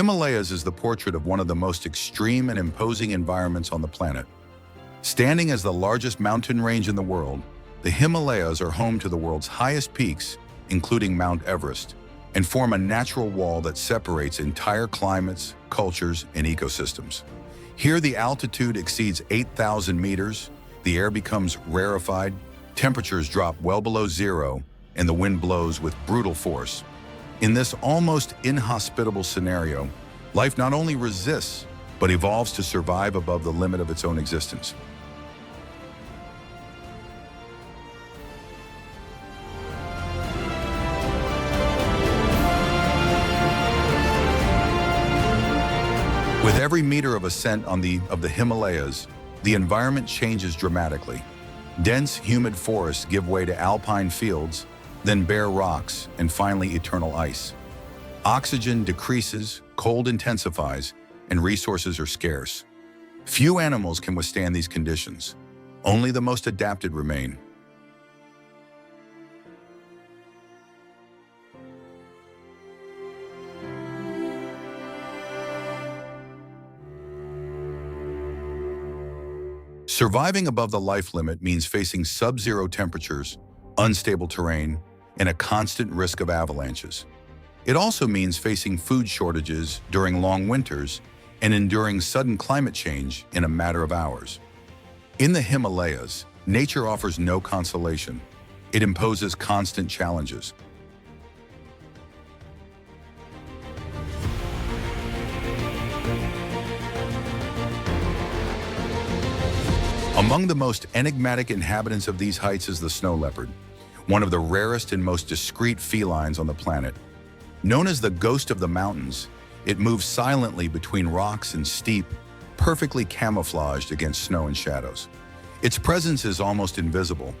Himalayas is the portrait of one of the most extreme and imposing environments on the planet. Standing as the largest mountain range in the world, the Himalayas are home to the world's highest peaks, including Mount Everest, and form a natural wall that separates entire climates, cultures, and ecosystems. Here, the altitude exceeds 8,000 meters, the air becomes rarefied, temperatures drop well below zero, and the wind blows with brutal force. In this almost inhospitable scenario, life not only resists, but evolves to survive above the limit of its own existence. With every meter of ascent of the Himalayas, the environment changes dramatically. Dense, humid forests give way to alpine fields, then bare rocks, and finally eternal ice. Oxygen decreases, cold intensifies, and resources are scarce. Few animals can withstand these conditions. Only the most adapted remain. Surviving above the life limit means facing sub-zero temperatures, unstable terrain, and a constant risk of avalanches. It also means facing food shortages during long winters and enduring sudden climate change in a matter of hours. In the Himalayas, nature offers no consolation. It imposes constant challenges. Among the most enigmatic inhabitants of these heights is the snow leopard, one of the rarest and most discreet felines on the planet. Known as the ghost of the mountains, it moves silently between rocks and steep, perfectly camouflaged against snow and shadows. Its presence is almost invisible,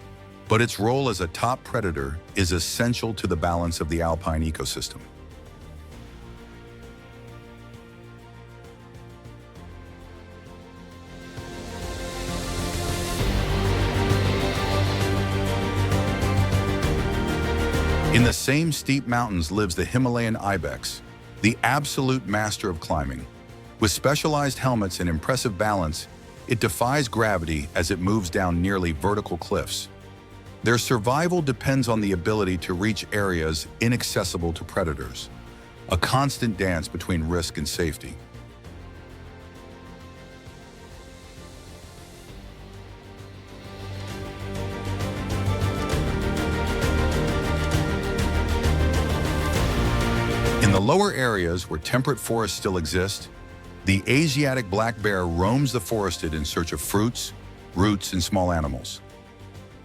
but its role as a top predator is essential to the balance of the alpine ecosystem. In the same steep mountains lives the Himalayan ibex, the absolute master of climbing. With specialized helmets and impressive balance, it defies gravity as it moves down nearly vertical cliffs. Their survival depends on the ability to reach areas inaccessible to predators, a constant dance between risk and safety. In the lower areas where temperate forests still exist, the Asiatic black bear roams the forested in search of fruits, roots, and small animals.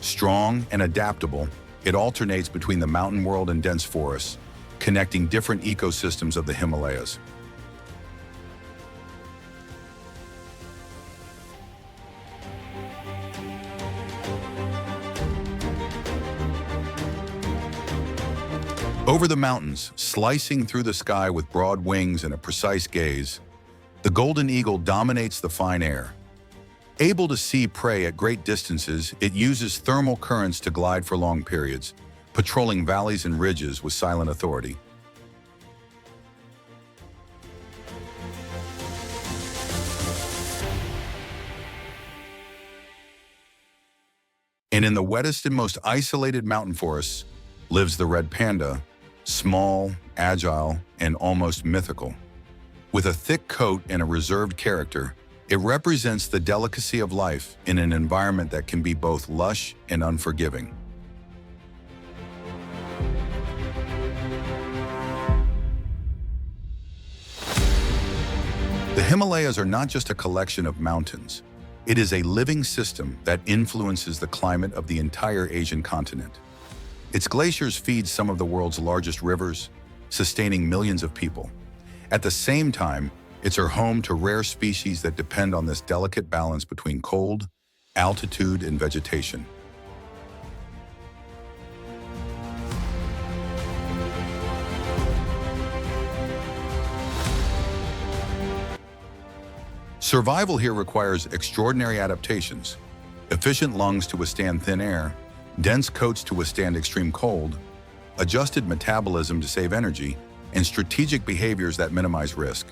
Strong and adaptable, it alternates between the mountain world and dense forests, connecting different ecosystems of the Himalayas. Over the mountains, slicing through the sky with broad wings and a precise gaze, the golden eagle dominates the fine air. Able to see prey at great distances, it uses thermal currents to glide for long periods, patrolling valleys and ridges with silent authority. And in the wettest and most isolated mountain forests lives the red panda, small, agile, and almost mythical. With a thick coat and a reserved character, it represents the delicacy of life in an environment that can be both lush and unforgiving. The Himalayas are not just a collection of mountains. It is a living system that influences the climate of the entire Asian continent. Its glaciers feed some of the world's largest rivers, sustaining millions of people. At the same time, it's our home to rare species that depend on this delicate balance between cold, altitude, and vegetation. Survival here requires extraordinary adaptations, efficient lungs to withstand thin air, dense coats to withstand extreme cold, adjusted metabolism to save energy, and strategic behaviors that minimize risk.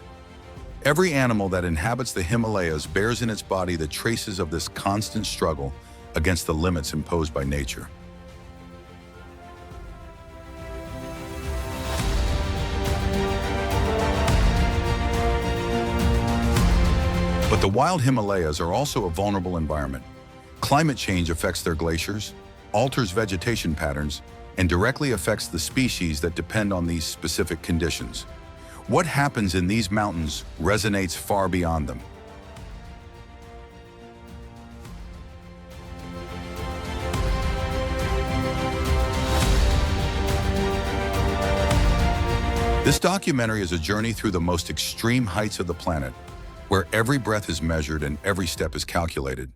Every animal that inhabits the Himalayas bears in its body the traces of this constant struggle against the limits imposed by nature. But the wild Himalayas are also a vulnerable environment. Climate change affects their glaciers, alters vegetation patterns, and directly affects the species that depend on these specific conditions. What happens in these mountains resonates far beyond them. This documentary is a journey through the most extreme heights of the planet, where every breath is measured and every step is calculated.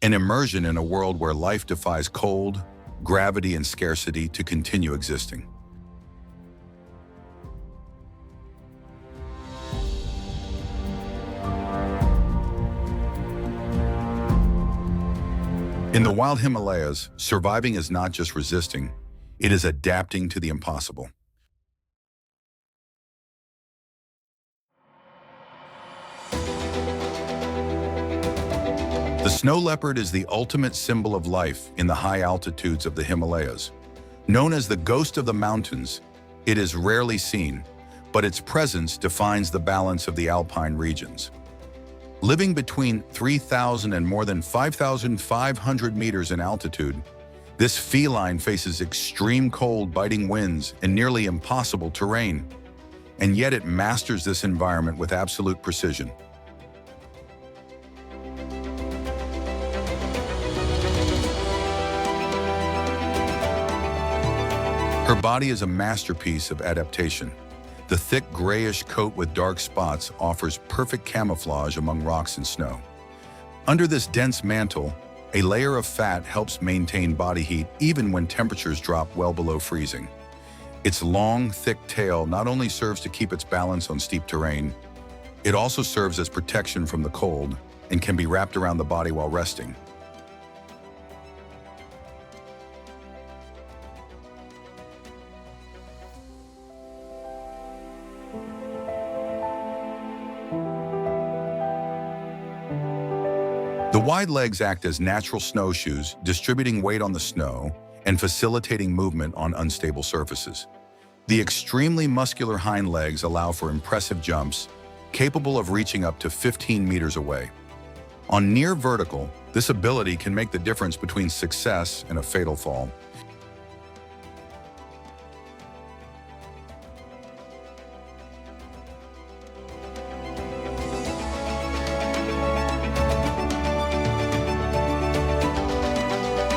An immersion in a world where life defies cold, gravity, and scarcity to continue existing. In the wild Himalayas, surviving is not just resisting, it is adapting to the impossible. The snow leopard is the ultimate symbol of life in the high altitudes of the Himalayas. Known as the ghost of the mountains, it is rarely seen, but its presence defines the balance of the alpine regions. Living between 3,000 and more than 5,500 meters in altitude, this feline faces extreme cold, biting winds, and nearly impossible terrain. And yet it masters this environment with absolute precision. Her body is a masterpiece of adaptation. The thick grayish coat with dark spots offers perfect camouflage among rocks and snow. Under this dense mantle, a layer of fat helps maintain body heat even when temperatures drop well below freezing. Its long, thick tail not only serves to keep its balance on steep terrain, it also serves as protection from the cold and can be wrapped around the body while resting. The wide legs act as natural snowshoes, distributing weight on the snow and facilitating movement on unstable surfaces. The extremely muscular hind legs allow for impressive jumps, capable of reaching up to 15 meters away. On near vertical, this ability can make the difference between success and a fatal fall.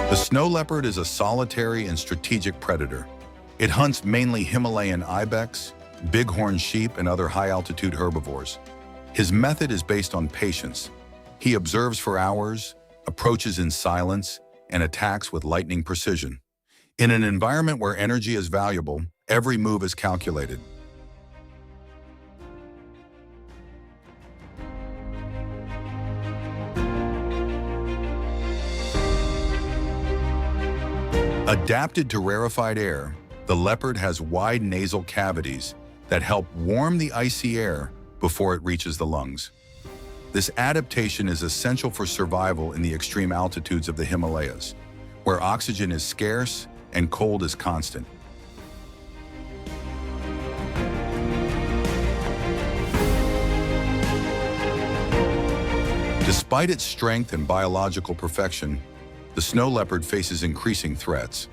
The snow leopard is a solitary and strategic predator. It hunts mainly Himalayan ibex, bighorn sheep, and other high-altitude herbivores. His method is based on patience. He observes for hours, approaches in silence, and attacks with lightning precision. In an environment where energy is valuable, every move is calculated. Adapted to rarefied air, the leopard has wide nasal cavities that help warm the icy air before it reaches the lungs. This adaptation is essential for survival in the extreme altitudes of the Himalayas, where oxygen is scarce and cold is constant. Despite its strength and biological perfection, the snow leopard faces increasing threats.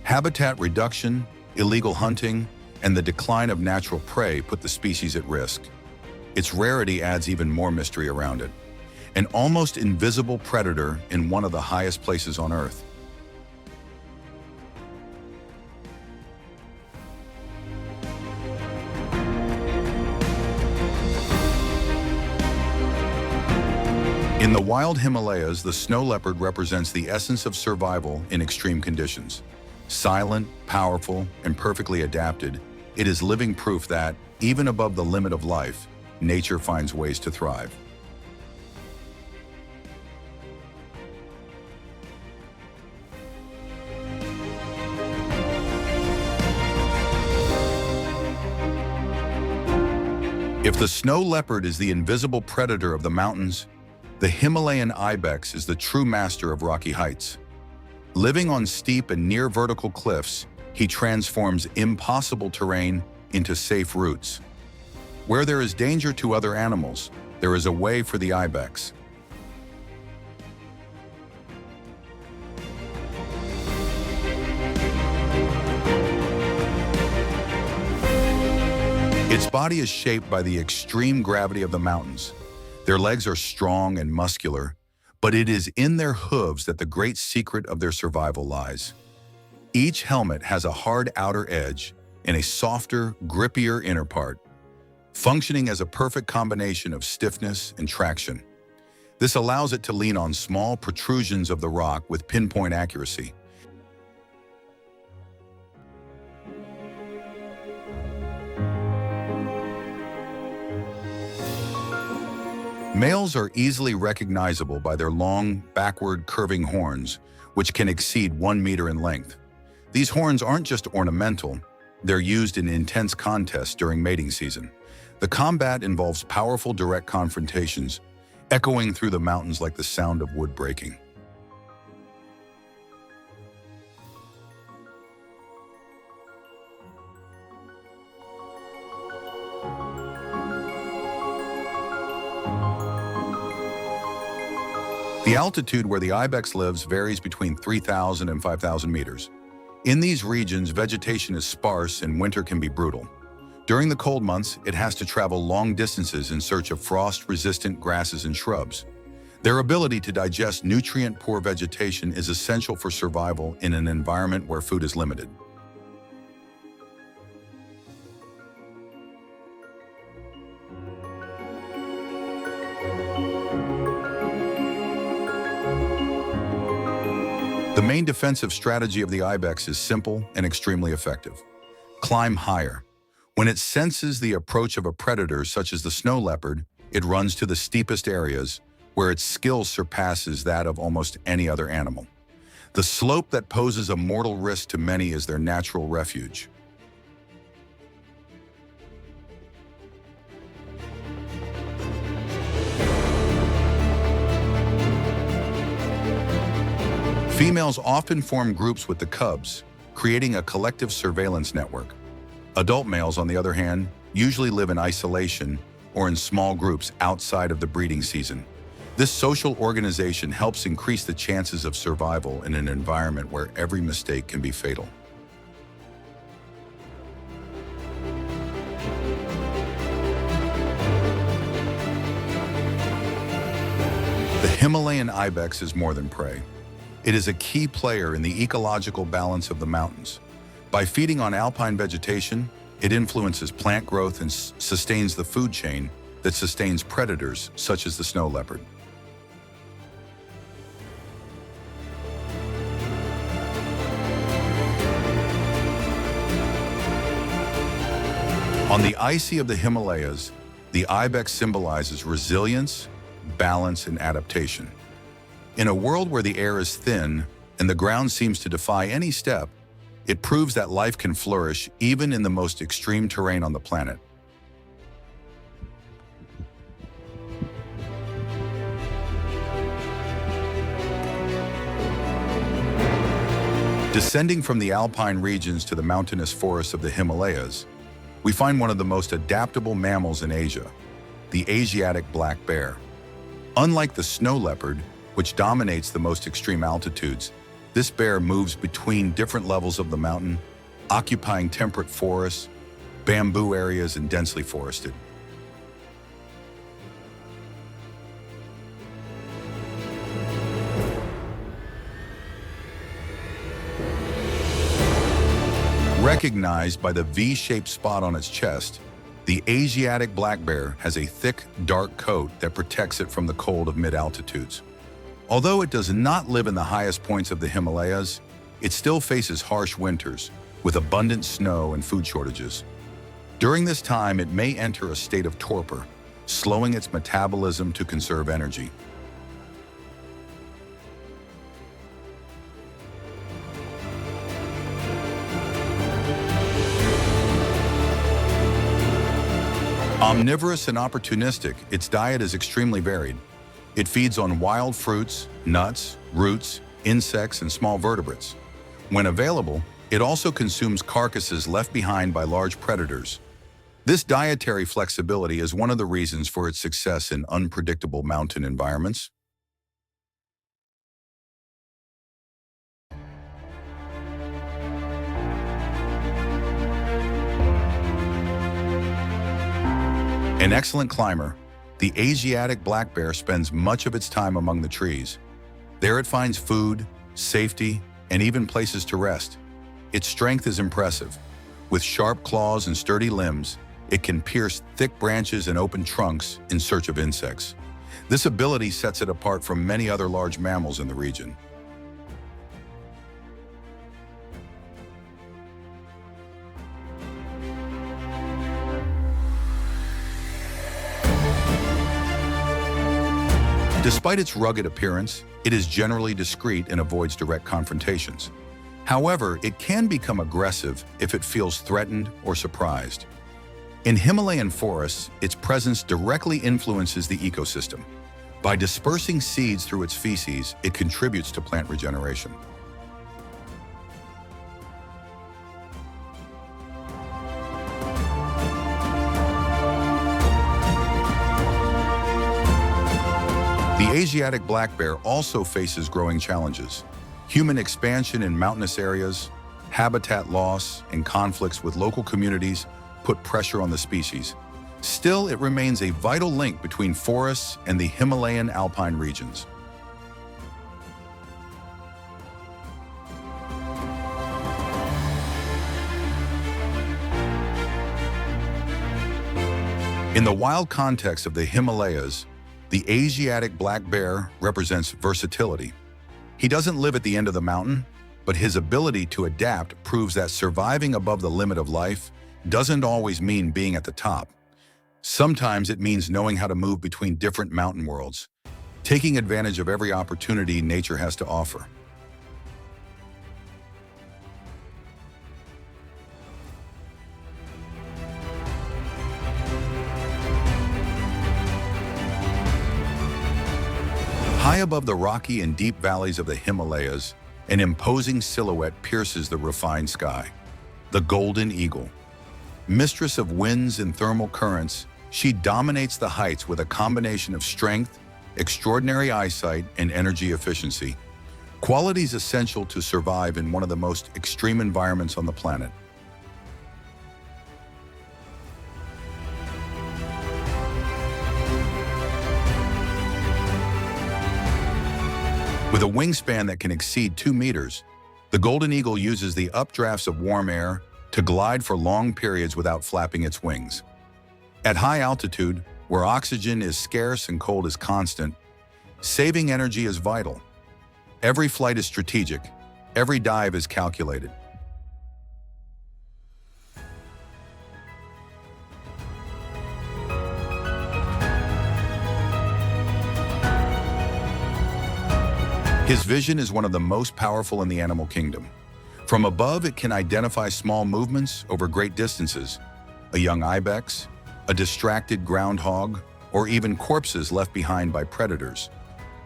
Habitat reduction, illegal hunting, and the decline of natural prey put the species at risk. Its rarity adds even more mystery around it. An almost invisible predator in one of the highest places on Earth. In the wild Himalayas, the snow leopard represents the essence of survival in extreme conditions. Silent, powerful, and perfectly adapted, it is living proof that, even above the limit of life, nature finds ways to thrive. If the snow leopard is the invisible predator of the mountains, the Himalayan ibex is the true master of rocky heights. Living on steep and near vertical cliffs, he transforms impossible terrain into safe routes. Where there is danger to other animals, there is a way for the ibex. Its body is shaped by the extreme gravity of the mountains. Their legs are strong and muscular, but it is in their hooves that the great secret of their survival lies. Each helmet has a hard outer edge and a softer, grippier inner part, functioning as a perfect combination of stiffness and traction. This allows it to lean on small protrusions of the rock with pinpoint accuracy. Males are easily recognizable by their long, backward curving horns, which can exceed 1 meter in length. These horns aren't just ornamental, they're used in intense contests during mating season. The combat involves powerful direct confrontations, echoing through the mountains like the sound of wood breaking. The altitude where the ibex lives varies between 3,000 and 5,000 meters. In these regions, vegetation is sparse and winter can be brutal. During the cold months, it has to travel long distances in search of frost-resistant grasses and shrubs. Their ability to digest nutrient-poor vegetation is essential for survival in an environment where food is limited. The main defensive strategy of the ibex is simple and extremely effective. Climb higher. When it senses the approach of a predator such as the snow leopard, it runs to the steepest areas where its skill surpasses that of almost any other animal. The slope that poses a mortal risk to many is their natural refuge. Females often form groups with the cubs, creating a collective surveillance network. Adult males, on the other hand, usually live in isolation or in small groups outside of the breeding season. This social organization helps increase the chances of survival in an environment where every mistake can be fatal. The Himalayan ibex is more than prey. It is a key player in the ecological balance of the mountains. By feeding on alpine vegetation, it influences plant growth and sustains the food chain that sustains predators such as the snow leopard. On the icy of the Himalayas, the ibex symbolizes resilience, balance, and adaptation. In a world where the air is thin and the ground seems to defy any step, it proves that life can flourish even in the most extreme terrain on the planet. Descending from the alpine regions to the mountainous forests of the Himalayas, we find one of the most adaptable mammals in Asia, the Asiatic black bear. Unlike the snow leopard, which dominates the most extreme altitudes, this bear moves between different levels of the mountain, occupying temperate forests, bamboo areas, and densely forested. Recognized by the V-shaped spot on its chest, the Asiatic black bear has a thick, dark coat that protects it from the cold of mid-altitudes. Although it does not live in the highest points of the Himalayas, it still faces harsh winters with abundant snow and food shortages. During this time, it may enter a state of torpor, slowing its metabolism to conserve energy. Omnivorous and opportunistic, its diet is extremely varied. It feeds on wild fruits, nuts, roots, insects, and small vertebrates. When available, it also consumes carcasses left behind by large predators. This dietary flexibility is one of the reasons for its success in unpredictable mountain environments. An excellent climber, the Asiatic black bear spends much of its time among the trees. There it finds food, safety, and even places to rest. Its strength is impressive. With sharp claws and sturdy limbs, it can pierce thick branches and open trunks in search of insects. This ability sets it apart from many other large mammals in the region. Despite its rugged appearance, it is generally discreet and avoids direct confrontations. However, it can become aggressive if it feels threatened or surprised. In Himalayan forests, its presence directly influences the ecosystem. By dispersing seeds through its feces, it contributes to plant regeneration. The Asiatic black bear also faces growing challenges. Human expansion in mountainous areas, habitat loss, and conflicts with local communities put pressure on the species. Still, it remains a vital link between forests and the Himalayan alpine regions. In the wild context of the Himalayas, the Asiatic black bear represents versatility. He doesn't live at the end of the mountain, but his ability to adapt proves that surviving above the limit of life doesn't always mean being at the top. Sometimes it means knowing how to move between different mountain worlds, taking advantage of every opportunity nature has to offer. High above the rocky and deep valleys of the Himalayas, an imposing silhouette pierces the refined sky. The golden eagle. Mistress of winds and thermal currents, she dominates the heights with a combination of strength, extraordinary eyesight, and energy efficiency, qualities essential to survive in one of the most extreme environments on the planet. With a wingspan that can exceed 2 meters, the golden eagle uses the updrafts of warm air to glide for long periods without flapping its wings. At high altitude, where oxygen is scarce and cold is constant, saving energy is vital. Every flight is strategic, every dive is calculated. His vision is one of the most powerful in the animal kingdom. From above, it can identify small movements over great distances, a young ibex, a distracted groundhog, or even corpses left behind by predators.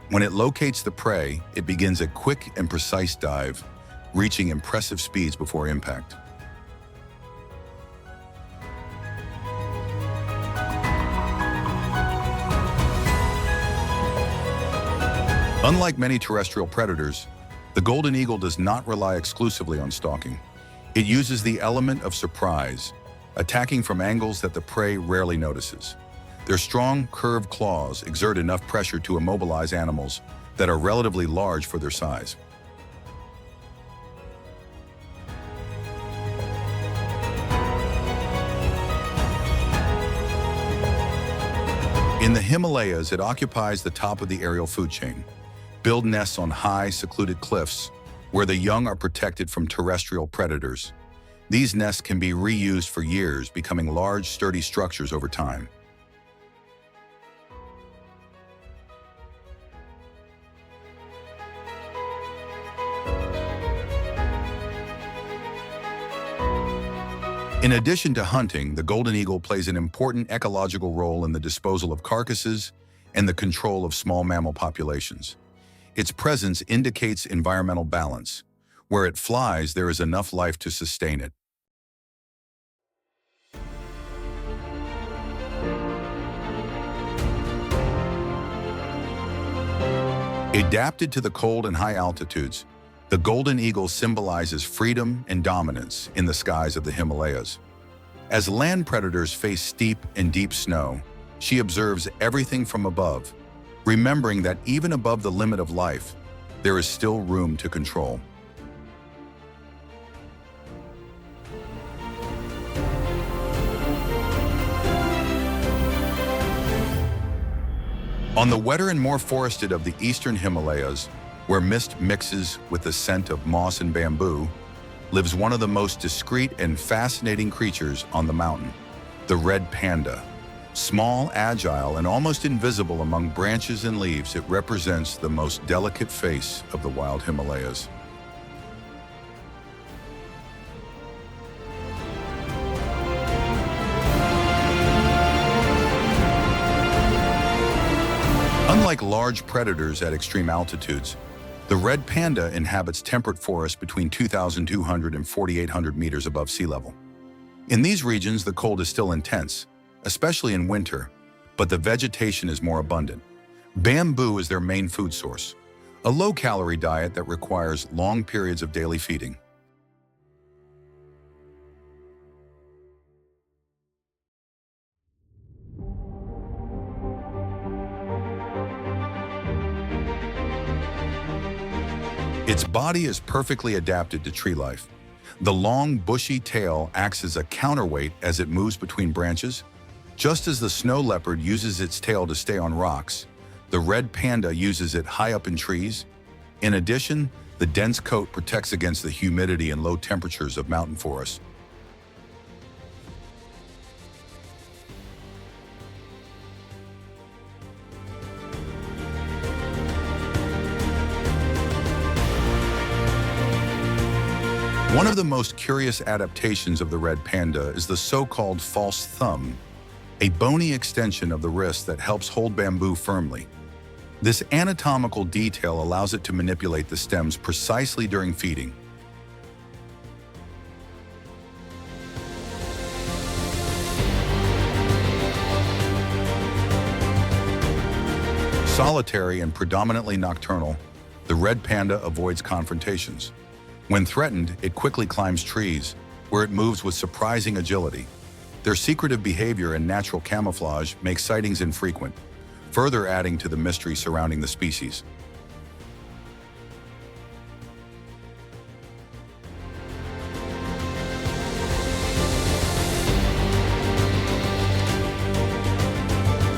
When it locates the prey, it begins a quick and precise dive, reaching impressive speeds before impact. Unlike many terrestrial predators, the golden eagle does not rely exclusively on stalking. It uses the element of surprise, attacking from angles that the prey rarely notices. Their strong, curved claws exert enough pressure to immobilize animals that are relatively large for their size. In the Himalayas, it occupies the top of the aerial food chain. Build nests on high, secluded cliffs, where the young are protected from terrestrial predators. These nests can be reused for years, becoming large, sturdy structures over time. In addition to hunting, the golden eagle plays an important ecological role in the disposal of carcasses and the control of small mammal populations. Its presence indicates environmental balance. Where it flies, there is enough life to sustain it. Adapted to the cold and high altitudes, the golden eagle symbolizes freedom and dominance in the skies of the Himalayas. As land predators face steep and deep snow, she observes everything from above, remembering that even above the limit of life, there is still room to control. On the wetter and more forested of the eastern Himalayas, where mist mixes with the scent of moss and bamboo, lives one of the most discreet and fascinating creatures on the mountain, the red panda. Small, agile, and almost invisible among branches and leaves, it represents the most delicate face of the wild Himalayas. Unlike large predators at extreme altitudes, the red panda inhabits temperate forests between 2,200 and 4,800 meters above sea level. In these regions, the cold is still intense, especially in winter, but the vegetation is more abundant. Bamboo is their main food source, a low-calorie diet that requires long periods of daily feeding. Its body is perfectly adapted to tree life. The long, bushy tail acts as a counterweight as it moves between branches. Just as the snow leopard uses its tail to stay on rocks, the red panda uses it high up in trees. In addition, the dense coat protects against the humidity and low temperatures of mountain forests. One of the most curious adaptations of the red panda is the so-called false thumb, a bony extension of the wrist that helps hold bamboo firmly. This anatomical detail allows it to manipulate the stems precisely during feeding. Solitary and predominantly nocturnal, the red panda avoids confrontations. When threatened, it quickly climbs trees, where it moves with surprising agility. Their secretive behavior and natural camouflage make sightings infrequent, further adding to the mystery surrounding the species.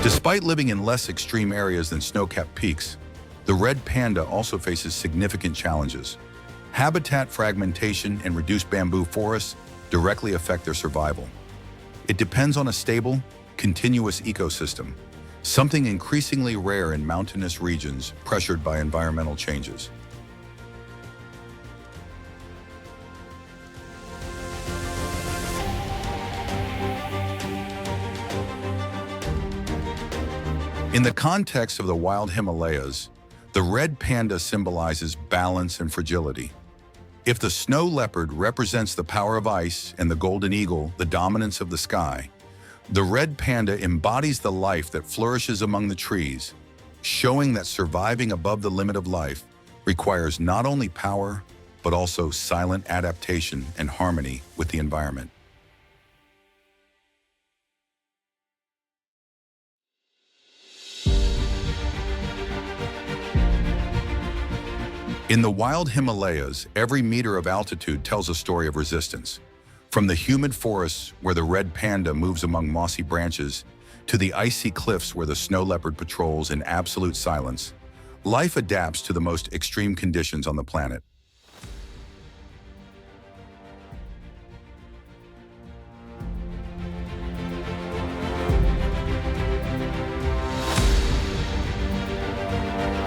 Despite living in less extreme areas than snow-capped peaks, the red panda also faces significant challenges. Habitat fragmentation and reduced bamboo forests directly affect their survival. It depends on a stable, continuous ecosystem, something increasingly rare in mountainous regions pressured by environmental changes. In the context of the wild Himalayas, the red panda symbolizes balance and fragility. If the snow leopard represents the power of ice and the golden eagle the dominance of the sky, the red panda embodies the life that flourishes among the trees, showing that surviving above the limit of life requires not only power, but also silent adaptation and harmony with the environment. In the wild Himalayas, every meter of altitude tells a story of resistance. From the humid forests where the red panda moves among mossy branches, to the icy cliffs where the snow leopard patrols in absolute silence, life adapts to the most extreme conditions on the planet.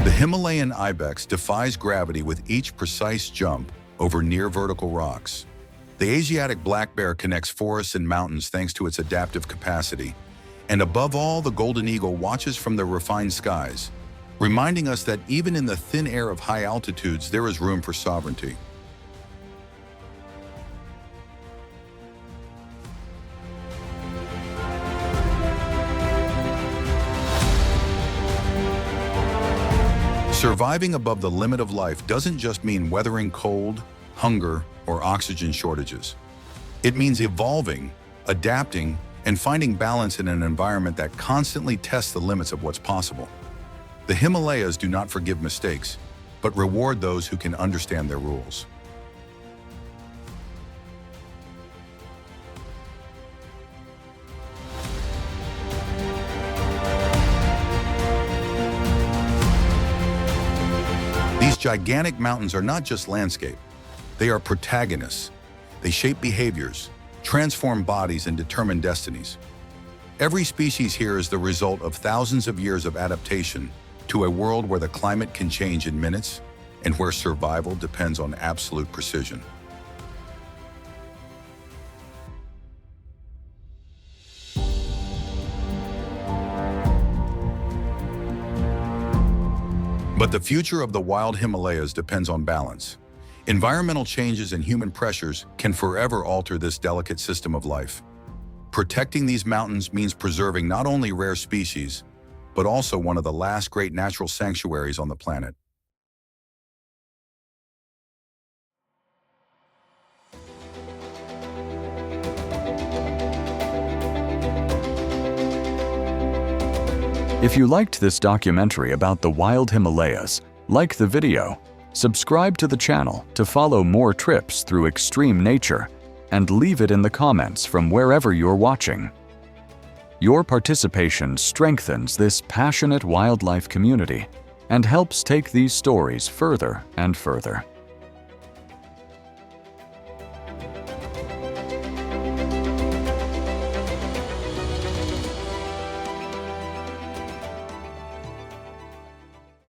The Himalayan ibex defies gravity with each precise jump over near vertical rocks. The Asiatic black bear connects forests and mountains thanks to its adaptive capacity. And above all, the golden eagle watches from the refined skies, reminding us that even in the thin air of high altitudes, there is room for sovereignty. Surviving above the limit of life doesn't just mean weathering cold, hunger, or oxygen shortages. It means evolving, adapting, and finding balance in an environment that constantly tests the limits of what's possible. The Himalayas do not forgive mistakes, but reward those who can understand their rules. These gigantic mountains are not just landscape. They are protagonists. They shape behaviors, transform bodies, and determine destinies. Every species here is the result of thousands of years of adaptation to a world where the climate can change in minutes and where survival depends on absolute precision. But the future of the wild Himalayas depends on balance. Environmental changes and human pressures can forever alter this delicate system of life. Protecting these mountains means preserving not only rare species, but also one of the last great natural sanctuaries on the planet. If you liked this documentary about the wild Himalayas, like the video, subscribe to the channel to follow more trips through extreme nature, and leave it in the comments from wherever you're watching. Your participation strengthens this passionate wildlife community and helps take these stories further and further.